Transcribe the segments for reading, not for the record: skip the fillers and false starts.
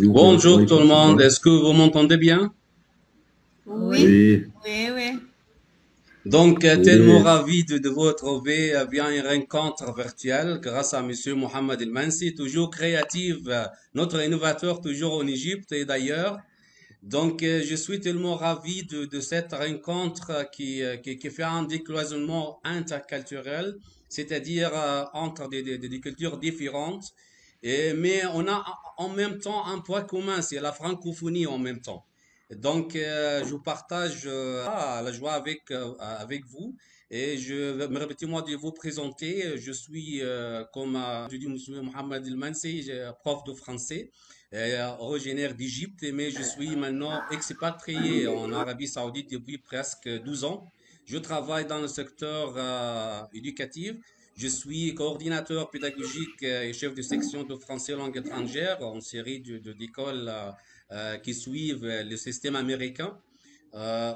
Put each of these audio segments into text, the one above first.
Bonjour tout le monde, est-ce que vous m'entendez bien? Oui, Oui, oui, oui. Donc, tellement oui, ravi de vous retrouver via une rencontre virtuelle grâce à Monsieur Mohamed El Mansi, toujours créatif, notre innovateur toujours en Égypte et d'ailleurs. Donc, je suis tellement ravi de cette rencontre qui fait un décloisonnement interculturel, c'est-à-dire entre des cultures différentes. Mais on a en même temps un point commun, c'est la francophonie en même temps. Donc, je vous partage la joie avec vous et me permettez-moi de vous présenter. Je suis, comme je dis, Monsieur Mohamed El Mansi, prof de français originaire d'Égypte, mais je suis maintenant expatrié en Arabie Saoudite depuis presque 12 ans. Je travaille dans le secteur éducatif. Je suis coordinateur pédagogique et chef de section de français langue étrangère en série d'écoles qui suivent le système américain,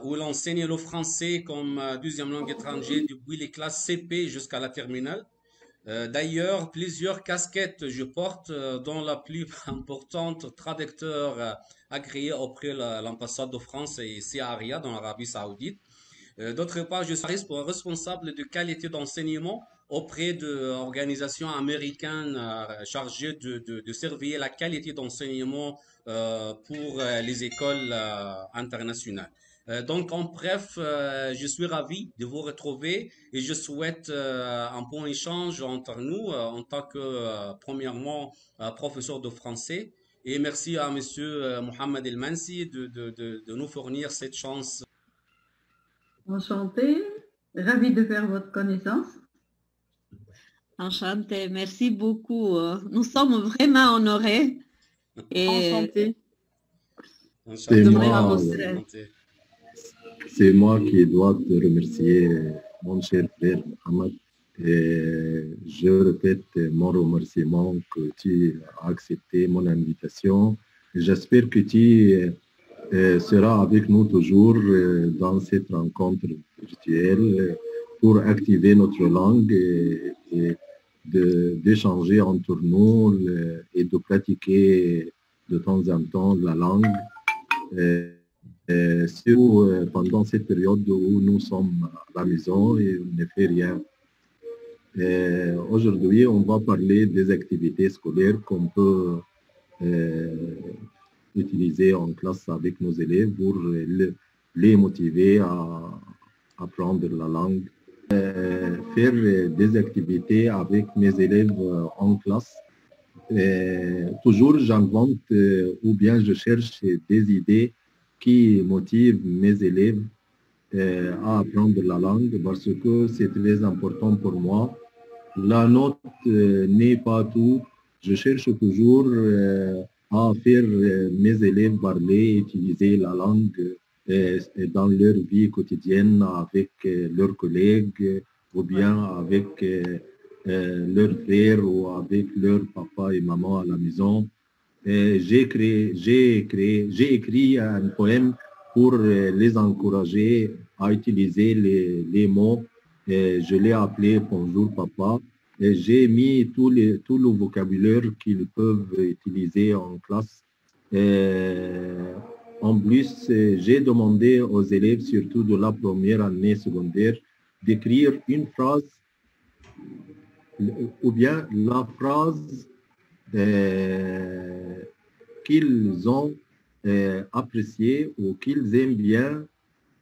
où l'on enseigne le français comme deuxième langue étrangère depuis les classes CP jusqu'à la terminale. D'ailleurs, plusieurs casquettes je porte, dont la plus importante, traducteur agréé auprès de l'ambassade de France et ici à Riyad, dans l'Arabie Saoudite. D'autre part, je suis responsable de qualité d'enseignement auprès d'organisations américaines chargées de surveiller la qualité d'enseignement pour les écoles internationales. Donc, en bref, je suis ravi de vous retrouver et je souhaite un bon échange entre nous en tant que, premièrement, professeur de français. Et merci à Monsieur Mohamed El Mansi de nous fournir cette chance. enchanté, ravi de faire votre connaissance. Enchantée. Merci beaucoup. Nous sommes vraiment honorés et Enchanté. C'est Enchanté, d'ouvrir à moi, votre. enchanté. c'est moi qui dois te remercier, mon cher frère Mohamed. Et je répète mon remerciement que tu as accepté mon invitation. J'espère que tu seras avec nous toujours dans cette rencontre virtuelle pour activer notre langue et d'échanger entre nous et de pratiquer de temps en temps la langue. Euh, Surtout pendant cette période où nous sommes à la maison et on ne fait rien. Aujourd'hui, on va parler des activités scolaires qu'on peut euh, utiliser en classe avec nos élèves pour les motiver à apprendre la langue. Faire des activités avec mes élèves en classe. Toujours, j'invente ou bien je cherche des idées qui motivent mes élèves à apprendre la langue parce que c'est très important pour moi. La note n'est pas tout. Je cherche toujours à faire mes élèves parler, utiliser la langue dans leur vie quotidienne avec leurs collègues ou bien avec leurs frères ou avec leurs papa et maman à la maison. J'ai écrit un poème pour les encourager à utiliser les mots. Je l'ai appelé Bonjour Papa. J'ai mis tout le vocabulaire qu'ils peuvent utiliser en classe. Euh, En plus, j'ai demandé aux élèves, surtout de la première année secondaire, d'écrire une phrase ou bien la phrase euh, qu'ils ont appréciée ou qu'ils aiment bien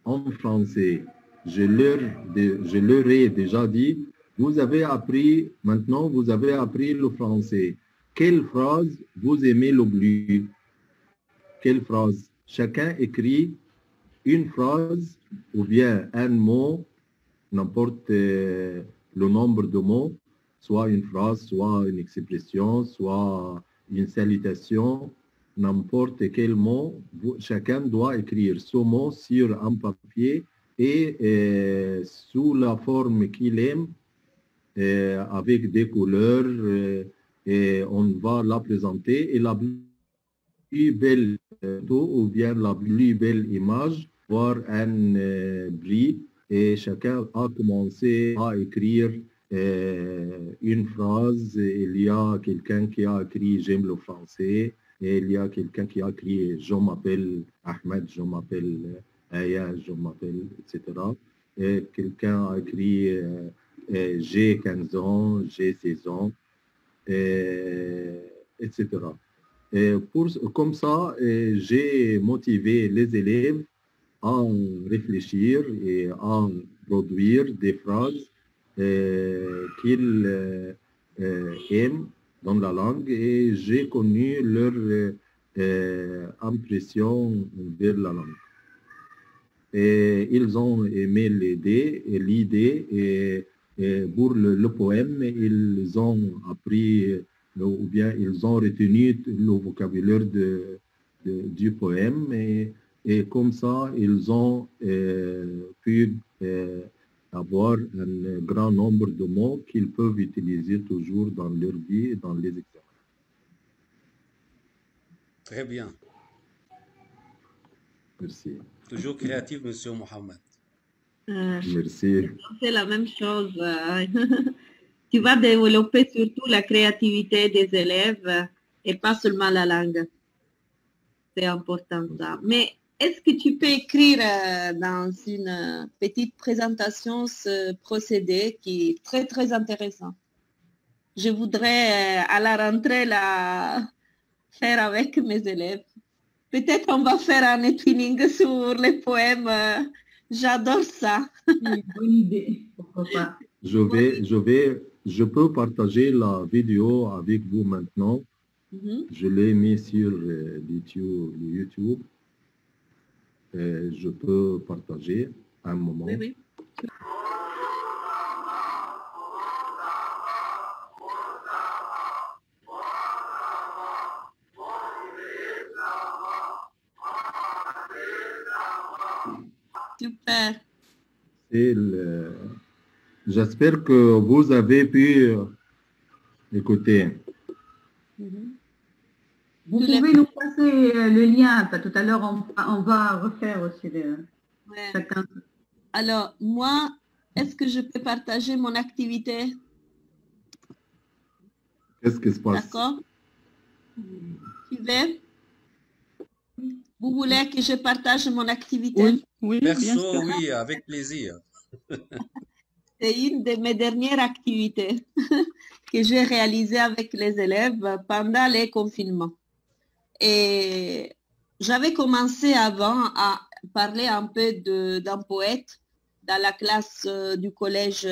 en français. Je leur ai déjà dit, vous avez appris, maintenant vous avez appris le français. Quelle phrase vous aimez le plus? Quelle phrase? Chacun écrit une phrase ou bien un mot, n'importe le nombre de mots, soit une phrase, soit une expression, soit une salutation, n'importe quel mot, chacun doit écrire ce mot sur un papier et sous la forme qu'il aime, avec des couleurs, et on va la présenter et la plus belle photo ou bien la plus belle image, voir un bris et chacun a commencé à écrire une phrase. Il y a quelqu'un qui a écrit J'aime le français, Et il y a quelqu'un qui a écrit « Je m'appelle Ahmed, je m'appelle Aya, je m'appelle, etc. » Et quelqu'un a écrit « J'ai 15 ans, j'ai 16 ans, etc. » Et comme ça, j'ai motivé les élèves à réfléchir et à produire des phrases qu'ils aiment dans la langue, et j'ai connu leur impression vers la langue. Et ils ont aimé l'idée et pour le poème, ils ont appris ou bien ils ont retenu le vocabulaire du poème, et comme ça, ils ont pu avoir un grand nombre de mots qu'ils peuvent utiliser toujours dans leur vie et dans les examens. Très bien. Merci. Toujours créatif, Monsieur Mohamed. Merci. C'est la même chose. Tu vas développer surtout la créativité des élèves et pas seulement la langue. C'est important ça. Mais est-ce que tu peux écrire dans une petite présentation ce procédé qui est très, très intéressant? Je voudrais à la rentrée la faire avec mes élèves. Peut-être on va faire un twinning sur les poèmes. J'adore ça. Une bonne idée, pourquoi pas. Je peux partager la vidéo avec vous maintenant. Je l'ai mis sur YouTube. Je peux partager un moment. Oui, oui. Super. J'espère que vous avez pu écouter. Vous pouvez nous passer le lien. Tout à l'heure, on va refaire aussi chacun. Alors, moi, est-ce que je peux partager mon activité? Qu'est-ce qui se passe? D'accord. Tu veux? Vous voulez que je partage mon activité? Oui, oui, bien Perso, sûr. oui, avec plaisir. C'est une de mes dernières activités que j'ai réalisées avec les élèves pendant les confinements. Et j'avais commencé avant à parler un peu d'un poète dans la classe du collège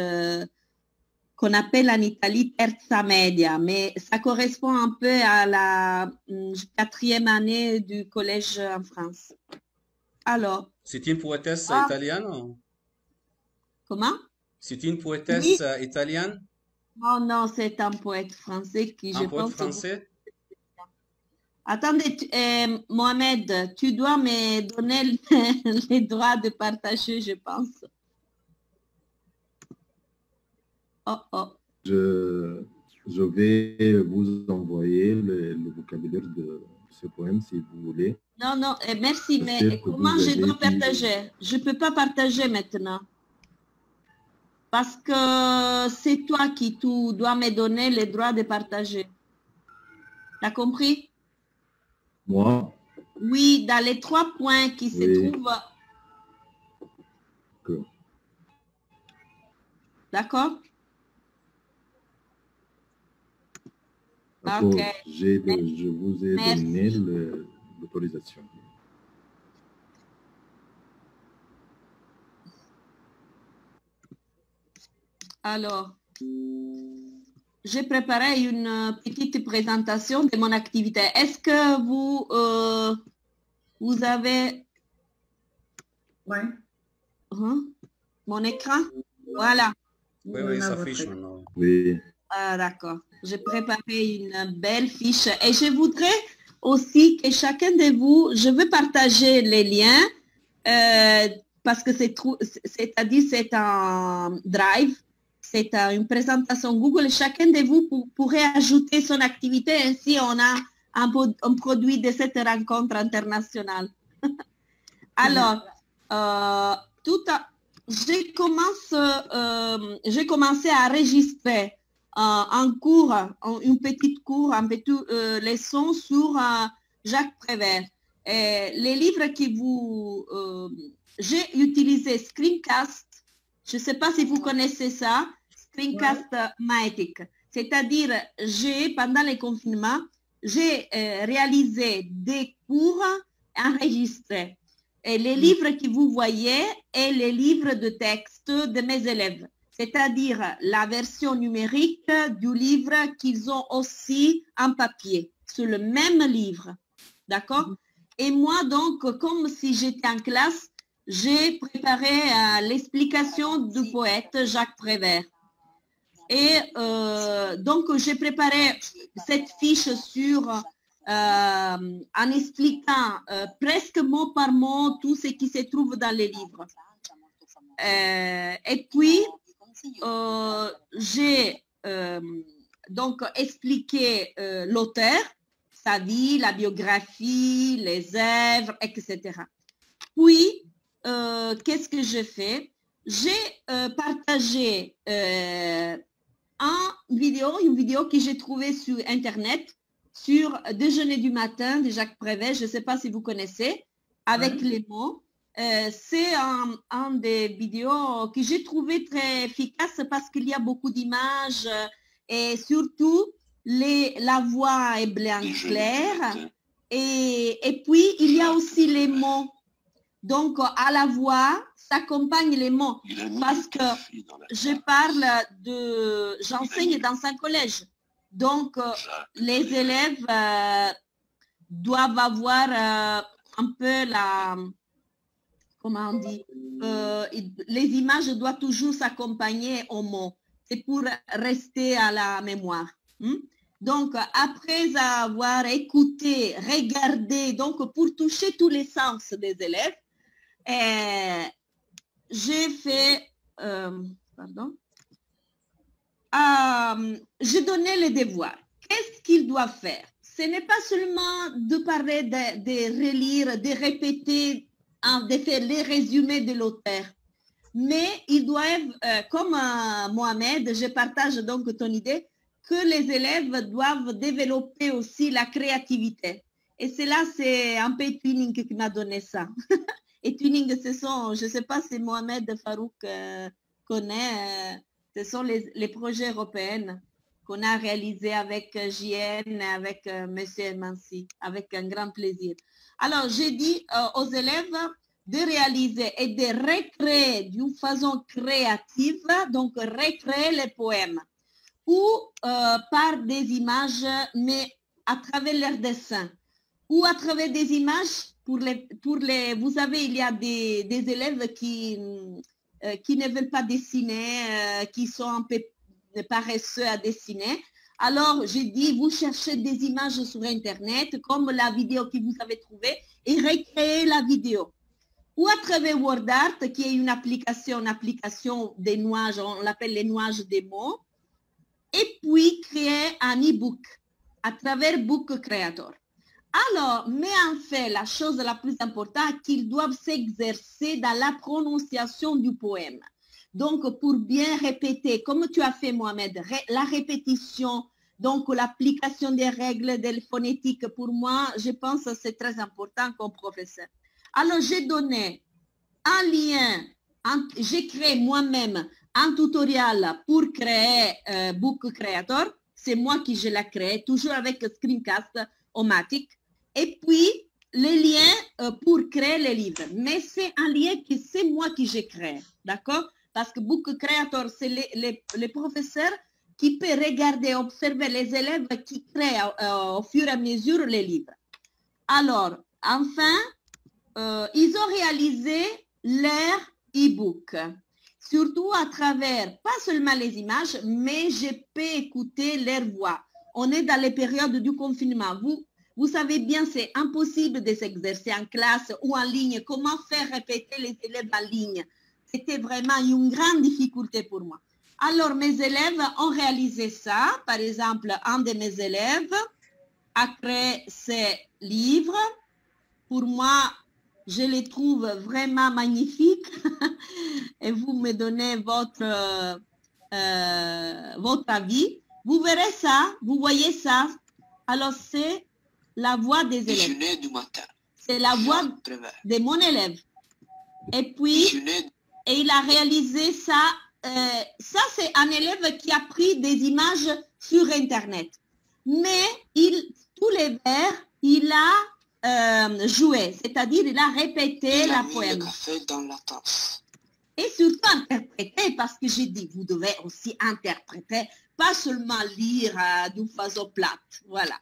qu'on appelle en Italie terza media, mais ça correspond un peu à la 4e année du collège en France. Alors. C'est une poétesse italienne? Comment? C'est une poétesse italienne? Non, non, c'est un poète français qui, je pense... Un poète français? Attendez, Mohamed, tu dois me donner les droits de partager, je pense. Oh, oh. Je vais vous envoyer le vocabulaire de ce poème si vous voulez. Non, non, merci, mais comment je dois partager? Je ne peux pas partager maintenant. Parce que c'est toi qui dois me donner les droits de partager. T'as compris? Moi? Oui, dans les 3 points qui se trouvent. D'accord? D'accord, okay. Je vous ai donné l'autorisation. Alors, j'ai préparé une petite présentation de mon activité. Est-ce que vous avez mon écran? Voilà. Oui, oui, ça affiche maintenant. Oui. Ah, d'accord. J'ai préparé une belle fiche et je voudrais aussi que chacun de vous, je veux partager les liens parce que c'est-à-dire c'est un drive, c'est une présentation Google. Chacun de vous pourrait ajouter son activité, ainsi on a un produit de cette rencontre internationale. Alors, j'ai commencé à enregistrer un petit leçon sur Jacques Prévert. Les livres que vous... j'ai utilisé Screencast. Je ne sais pas si vous connaissez ça. Screencast Matic. C'est-à-dire, pendant les confinements, j'ai réalisé des cours enregistrés. Et les livres que vous voyez et les livres de texte de mes élèves. C'est-à-dire la version numérique du livre qu'ils ont aussi en papier, sur le même livre. D'accord? Et moi, donc, comme si j'étais en classe, j'ai préparé l'explication du poète Jacques Prévert. Et donc, j'ai préparé cette fiche en expliquant presque mot par mot tout ce qui se trouve dans les livres. Et puis, j'ai donc expliqué l'auteur, sa vie, la biographie, les œuvres, etc. Puis, qu'est-ce que j'ai fait? J'ai partagé une vidéo que j'ai trouvée sur Internet, sur Déjeuner du matin de Jacques Prévert, je ne sais pas si vous connaissez, avec les mots. C'est un des vidéos que j'ai trouvé très efficace parce qu'il y a beaucoup d'images et surtout la voix est bien claire et puis il y a aussi les mots. Donc à la voix s'accompagne les mots parce que j'enseigne dans un collège. Donc les élèves doivent avoir un peu comment on dit, les images doivent toujours s'accompagner aux mots. C'est pour rester à la mémoire. Donc, après avoir écouté, regardé, donc pour toucher tous les sens des élèves, j'ai fait, j'ai donné les devoirs. Qu'est-ce qu'ils doivent faire? Ce n'est pas seulement de parler, de relire, de répéter, de faire les résumés de l'auteur. Mais ils doivent, comme Mohamed, je partage donc ton idée, que les élèves doivent développer aussi la créativité. Et cela, c'est un peu Twinning qui m'a donné ça. Et Twinning, je ne sais pas si Mohamed Farouk connaît, ce sont les projets européens qu'on a réalisés avec JN, avec M. Mansi, avec un grand plaisir. Alors, j'ai dit aux élèves de réaliser et de recréer d'une façon créative, donc recréer les poèmes, ou par des images, mais à travers leurs dessins, ou à travers des images vous savez, il y a des élèves qui ne veulent pas dessiner, qui sont un peu paresseux à dessiner. Alors, j'ai dit, vous cherchez des images sur Internet, comme la vidéo que vous avez trouvée, et recréer la vidéo. Ou à travers WordArt, qui est une application des nuages, on l'appelle les nuages des mots, et puis créer un e-book à travers Book Creator. Alors, mais en fait, la chose la plus importante, qu'ils doivent s'exercer dans la prononciation du poème. Donc, pour bien répéter, comme tu as fait, Mohamed, la répétition, donc l'application des règles de phonétique, pour moi, je pense que c'est très important comme professeur. Alors, j'ai donné un lien, j'ai créé moi-même un tutoriel pour créer Book Creator. C'est moi qui l'ai créé, toujours avec Screencast Omatic. Et puis, les liens pour créer les livres. Mais c'est un lien que c'est moi qui j'ai créé, d'accord? Parce que Book Creator, c'est les professeurs qui peuvent regarder, observer les élèves qui créent au fur et à mesure les livres. Alors, enfin, ils ont réalisé leur e-book, surtout à travers, pas seulement les images, mais je peux écouter leur voix. On est dans les périodes du confinement. Vous savez bien, c'est impossible de s'exercer en classe ou en ligne. Comment faire répéter les élèves en ligne? C'était vraiment une grande difficulté pour moi. Alors, mes élèves ont réalisé ça. Par exemple, un de mes élèves a créé ces livres. Pour moi, je les trouve vraiment magnifiques. Et vous me donnez votre avis. Vous verrez ça, vous voyez ça. Alors, c'est la voix des élèves. Déjeuner du matin. C'est la voix de mon élève. Et puis, et il a réalisé ça. Ça, c'est un élève qui a pris des images sur Internet. Mais tous les vers, il a joué, c'est-à-dire il a répété la poème. Le café dans la tasse. Et surtout interpréter, parce que j'ai dit, vous devez aussi interpréter, pas seulement lire d'une façon plate. Voilà.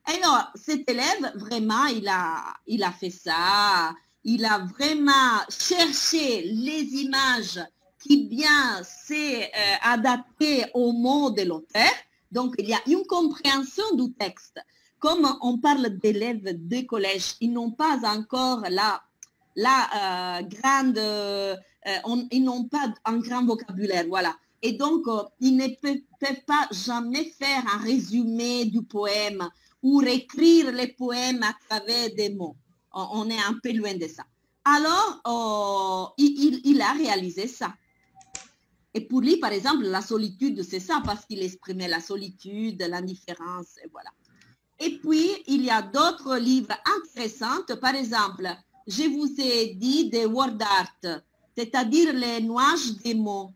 Alors, cet élève, vraiment, il a fait ça. Il a vraiment cherché les images qui bien s'est adaptées au mot de l'auteur. Donc, il y a une compréhension du texte. Comme on parle d'élèves de collège, ils n'ont pas encore ils n'ont pas un grand vocabulaire, voilà. Et donc, ils ne peuvent pas jamais faire un résumé du poème ou réécrire les poèmes à travers des mots. On est un peu loin de ça. Alors, il a réalisé ça. Et pour lui, par exemple, la solitude, c'est ça, parce qu'il exprimait la solitude, l'indifférence, et voilà. Et puis, il y a d'autres livres intéressants. Par exemple, je vous ai dit des word art, c'est-à-dire les nuages des mots.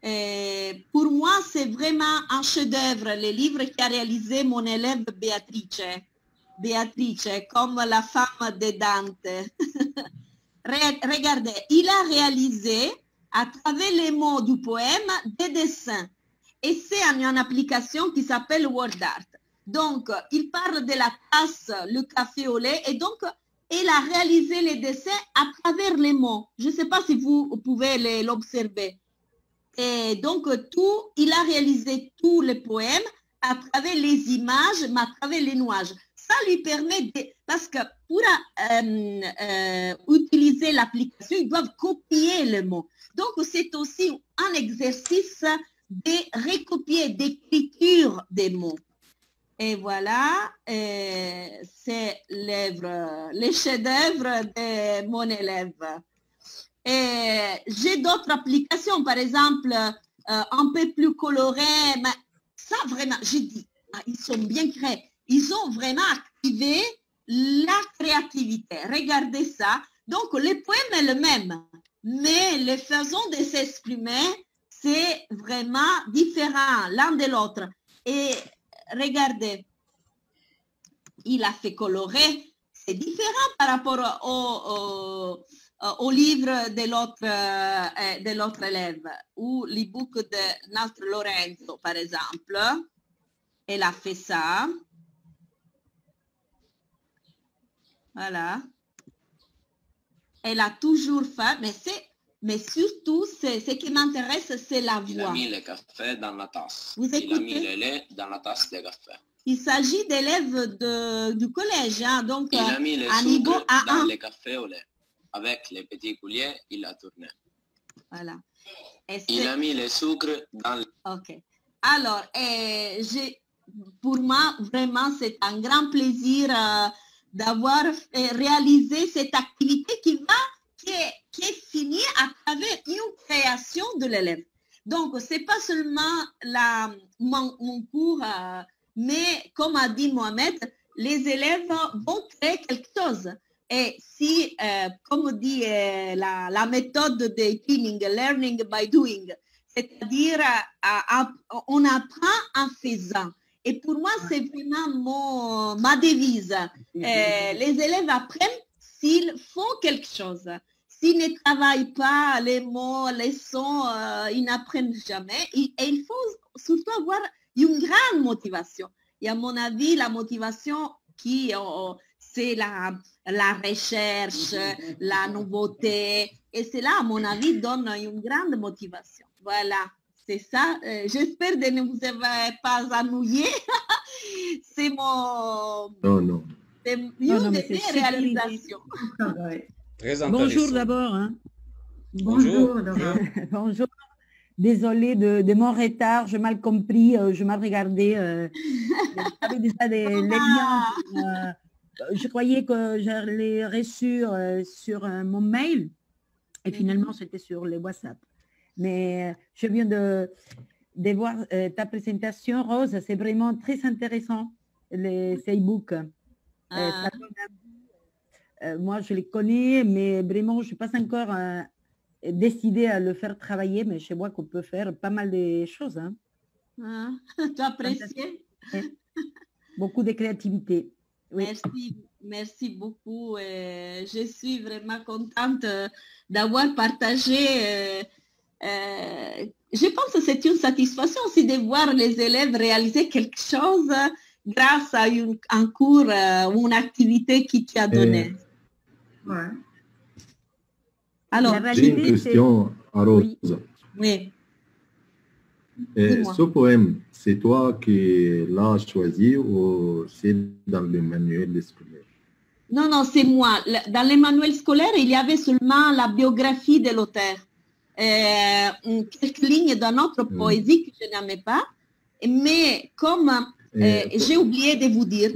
Et pour moi, c'est vraiment un chef-d'œuvre, le livre qu'a réalisé mon élève Beatrice. Beatrice, comme la femme de Dante. Regardez, il a réalisé à travers les mots du poème des dessins. Et c'est une application qui s'appelle Word Art. Donc, il parle de la tasse, le café au lait, et donc, il a réalisé les dessins à travers les mots. Je ne sais pas si vous pouvez l'observer. Et donc, il a réalisé tous les poèmes à travers les images, mais à travers les nuages. Ça lui permet parce que pour utiliser l'application, ils doivent copier les mots. Donc, c'est aussi un exercice de recopier, d'écriture des mots. Et voilà, c'est le chef-d'œuvre de mon élève. Et j'ai d'autres applications, par exemple, un peu plus colorées, mais ça vraiment, j'ai dit, ils sont bien créés. Ils ont vraiment activé la créativité. Regardez ça. Donc, le poème est le même, mais les façons de s'exprimer, c'est vraiment différent l'un de l'autre. Et regardez, il a fait colorer. C'est différent par rapport au livre de l'autre élève, ou l'e-book de notre Lorenzo, par exemple. Elle a fait ça. Voilà. Elle a toujours fait, mais surtout, ce qui m'intéresse, c'est la voix. Il a mis le café dans la tasse. Vous écoutez? Il a mis le lait dans la tasse de café. Il s'agit d'élèves du collège, hein, donc il a mis le à niveau sucre dans A1. le café au lait. Avec les petits couliers, il a tourné. Voilà. Il a mis le sucre dans le... Ok. Alors, pour moi, vraiment, c'est un grand plaisir d'avoir réalisé cette activité qui est finie à travers une création de l'élève. Donc, ce n'est pas seulement mon cours, mais comme a dit Mohamed, les élèves vont créer quelque chose. Et si, comme dit la méthode de Tuning, learning by doing, c'est-à-dire on apprend en faisant. Et pour moi, c'est vraiment ma devise. Les élèves apprennent s'ils font quelque chose. S'ils ne travaillent pas les mots, les sons, ils n'apprennent jamais. Et il faut surtout avoir une grande motivation. Et à mon avis, la motivation c'est la recherche, la nouveauté. Et cela, à mon avis, donne une grande motivation. Voilà. C'est ça. J'espère de ne vous avoir pas ennuyé. C'est mon... Non. C'est une de mes réalisations. Très intéressant. Bonjour d'abord. Hein. Bonjour. Bonjour. Désolée de mon retard, je mal compris, je mal regardé. J'avais déjà les liens. Je croyais que je les reçus sur mon mail et finalement c'était sur les WhatsApp. Mais je viens de voir ta présentation, Rose, c'est vraiment très intéressant, ces e-books. Ça donne envie. Moi, je les connais, mais vraiment, je ne suis pas encore décidée à le faire travailler, mais je vois qu'on peut faire pas mal de choses. Hein. Tu as apprécié? Beaucoup de créativité. Oui. Merci beaucoup. Je suis vraiment contente d'avoir partagé. Je pense que c'est une satisfaction aussi de voir les élèves réaliser quelque chose grâce à un cours ou une activité qui t'y a donné. Ouais. Alors, j'ai une question à Rose. Oui. Ce poème, c'est toi qui l'as choisi ou c'est dans le manuel scolaire? Non, c'est moi. Dans les manuels scolaires, il y avait seulement la biographie de l'auteur. Quelques lignes dans notre poésie que je n'aimais pas. Mais comme j'ai oublié de vous dire,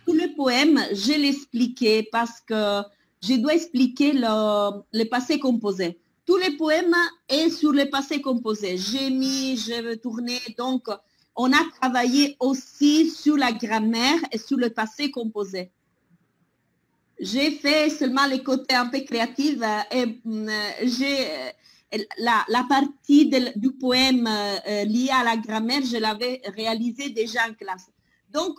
tout le poème, je l'expliquais parce que je dois expliquer le passé composé. Tous les poèmes est sur le passé composé. Je vais tourner. Donc, on a travaillé aussi sur la grammaire et sur le passé composé. J'ai fait seulement les côtés un peu créatifs et la partie du poème liée à la grammaire, je l'avais réalisée déjà en classe. Donc,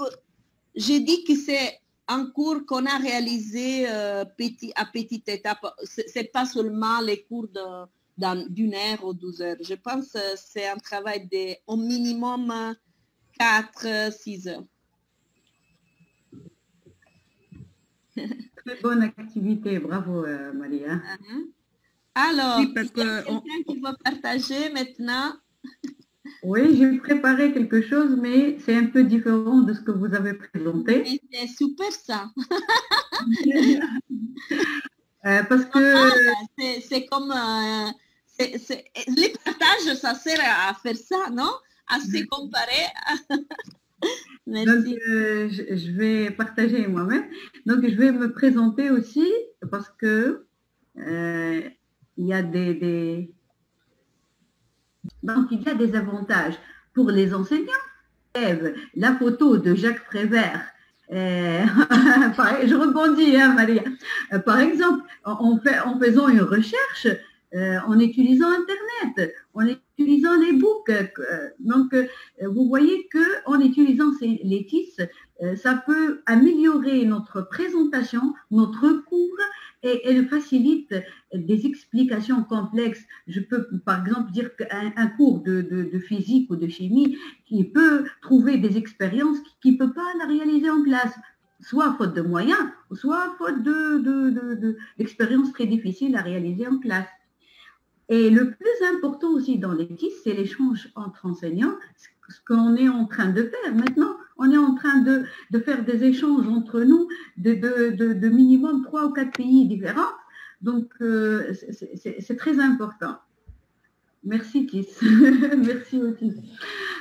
j'ai dit que c'est un cours qu'on a réalisé à petite étape. Ce n'est pas seulement les cours d'une heure ou 12 heures. Je pense que c'est un travail au minimum 4-6 heures. Très bonne activité, bravo Maria. Alors, oui, parce il y a quelqu'un qui va partager maintenant. Oui, j'ai préparé quelque chose, mais c'est un peu différent de ce que vous avez présenté. Mais c'est super ça. Parce que c'est comme les partages, ça sert à faire ça, non? À se comparer. Merci. Donc, je vais partager moi-même. Donc, je vais me présenter aussi parce que il y a donc, il y a des avantages pour les enseignants. La photo de Jacques Prévert, je rebondis, hein, Maria. Par exemple, en faisant une recherche, en utilisant Internet, en utilisant les books. Donc, vous voyez qu'en utilisant les TIS, ça peut améliorer notre présentation, notre cours, et elle facilite des explications complexes. Je peux, par exemple, dire qu'un cours de physique ou de chimie, qui peut trouver des expériences qui ne peut pas la réaliser en classe, soit faute de moyens, soit faute d'expériences très difficiles à réaliser en classe. Et le plus important aussi dans les TIS, c'est l'échange entre enseignants, ce qu'on est en train de faire. Maintenant, on est en train de faire des échanges entre nous de minimum 3 ou 4 pays différents. Donc, c'est très important. Merci TIS. Merci au TIS.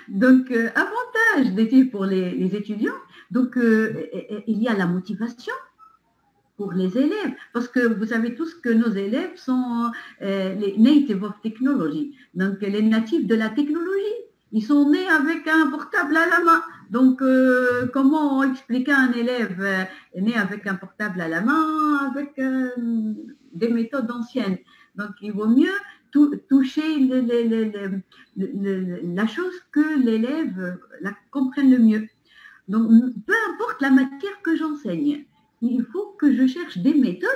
Donc, avantage des TIS pour les étudiants. Donc, il y a la motivation pour les élèves, parce que vous savez tous que nos élèves sont les native of technology, donc les natifs de la technologie. Ils sont nés avec un portable à la main. Donc, comment expliquer à un élève né avec un portable à la main, avec des méthodes anciennes? Donc, il vaut mieux toucher la chose que l'élève la comprenne le mieux. Donc, peu importe la matière que j'enseigne, il faut que je cherche des méthodes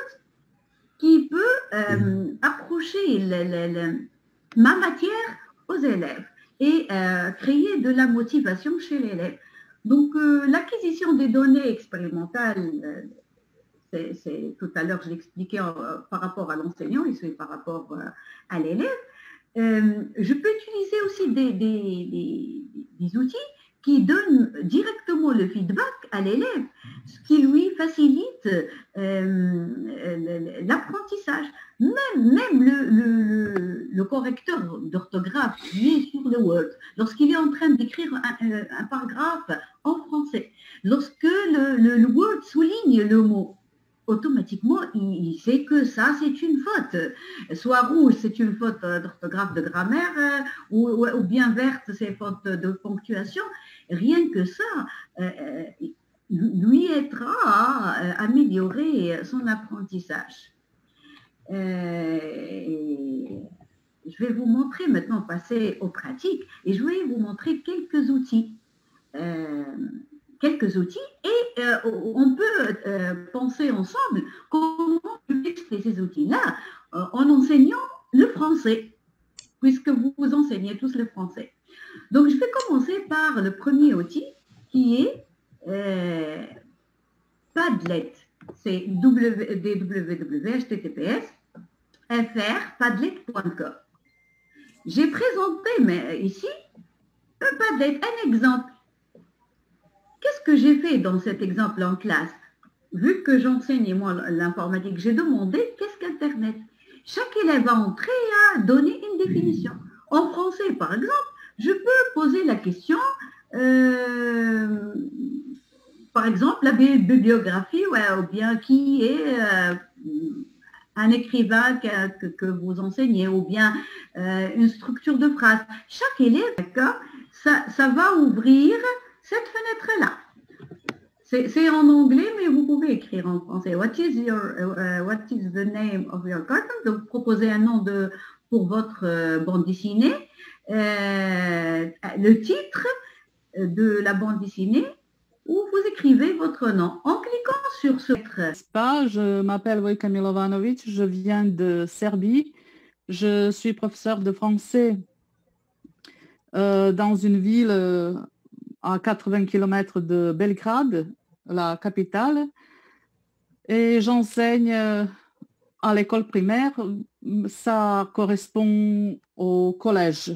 qui peuvent approcher ma matière aux élèves et créer de la motivation chez l'élève. Donc, l'acquisition des données expérimentales, tout à l'heure, je l'expliquais par rapport à l'enseignant et c'est par rapport à l'élève. Je peux utiliser aussi des outils qui donnent directement le feedback à l'élève, ce qui lui facilite l'apprentissage. Même le correcteur d'orthographe qui est sur le Word, lorsqu'il est en train d'écrire un paragraphe en français, lorsque le Word souligne le mot, automatiquement, il sait que ça, c'est une faute. Soit rouge, c'est une faute d'orthographe, de grammaire, ou bien verte, c'est faute de ponctuation. Rien que ça, lui aidera à améliorer son apprentissage. Je vais vous montrer maintenant, passer aux pratiques, et je vais vous montrer quelques outils. Et on peut penser ensemble comment utiliser ces outils-là en enseignant le français, puisque vous enseignez tous le français. Donc, je vais commencer par le premier outil qui est Padlet. C'est www.https://padlet.com. J'ai présenté ici un Padlet, un exemple. Qu'est-ce que j'ai fait dans cet exemple en classe? Vu que j'enseigne moi l'informatique, j'ai demandé qu'est-ce qu'Internet. Chaque élève a entré et a donné une définition. En français, par exemple, je peux poser la question, par exemple, la bibliographie, ou bien qui est un écrivain que vous enseignez, ou bien une structure de phrase. Chaque élève, d'accord, ça va ouvrir cette fenêtre-là. C'est en anglais, mais vous pouvez écrire en français. What is the name of your cartoon? Donc, proposez un nom pour votre bande dessinée. Le titre de la bande dessinée, où vous écrivez votre nom en cliquant sur ce titre. Je m'appelle Vojka Milovanovic, je viens de Serbie. Je suis professeur de français dans une ville à 80 km de Belgrade, la capitale, et j'enseigne à l'école primaire. Ça correspond au collège.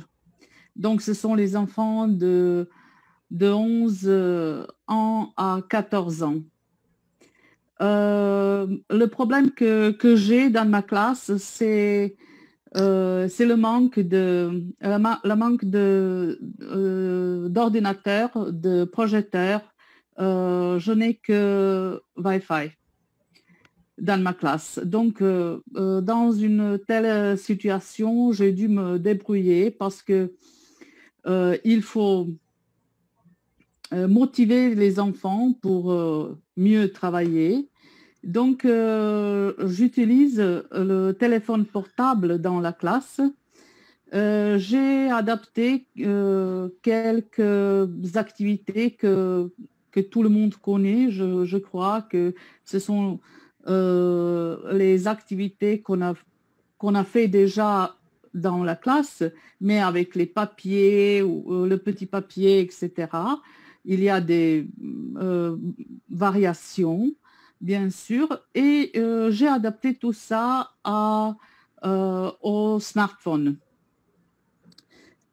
Donc, ce sont les enfants de 11 ans à 14 ans. Le problème que j'ai dans ma classe, c'est le manque d'ordinateurs, de projecteurs. Je n'ai que Wi-Fi dans ma classe. Donc, dans une telle situation, j'ai dû me débrouiller parce que il faut motiver les enfants pour mieux travailler. Donc, j'utilise le téléphone portable dans la classe. J'ai adapté quelques activités que tout le monde connaît. Je crois que ce sont les activités qu'on a fait déjà dans la classe, mais avec les papiers, ou le petit papier, etc. Il y a des variations, bien sûr, et j'ai adapté tout ça au smartphone.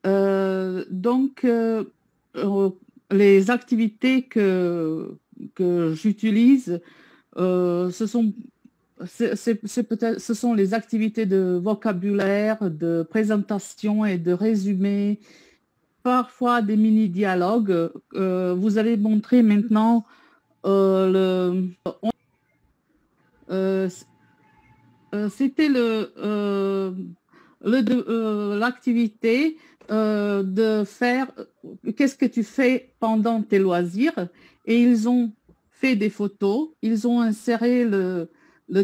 Donc, les activités que j'utilise, ce sont les activités de vocabulaire, de présentation et de résumé, parfois des mini-dialogues. Vous allez montrer maintenant c'était l'activité de faire qu'est-ce que tu fais pendant tes loisirs, et ils ont fait des photos, ils ont inséré le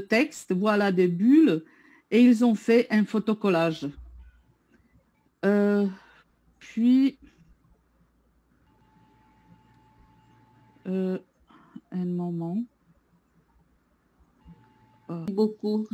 texte, voilà des bulles, et ils ont fait un photocollage. Puis un moment. Beaucoup.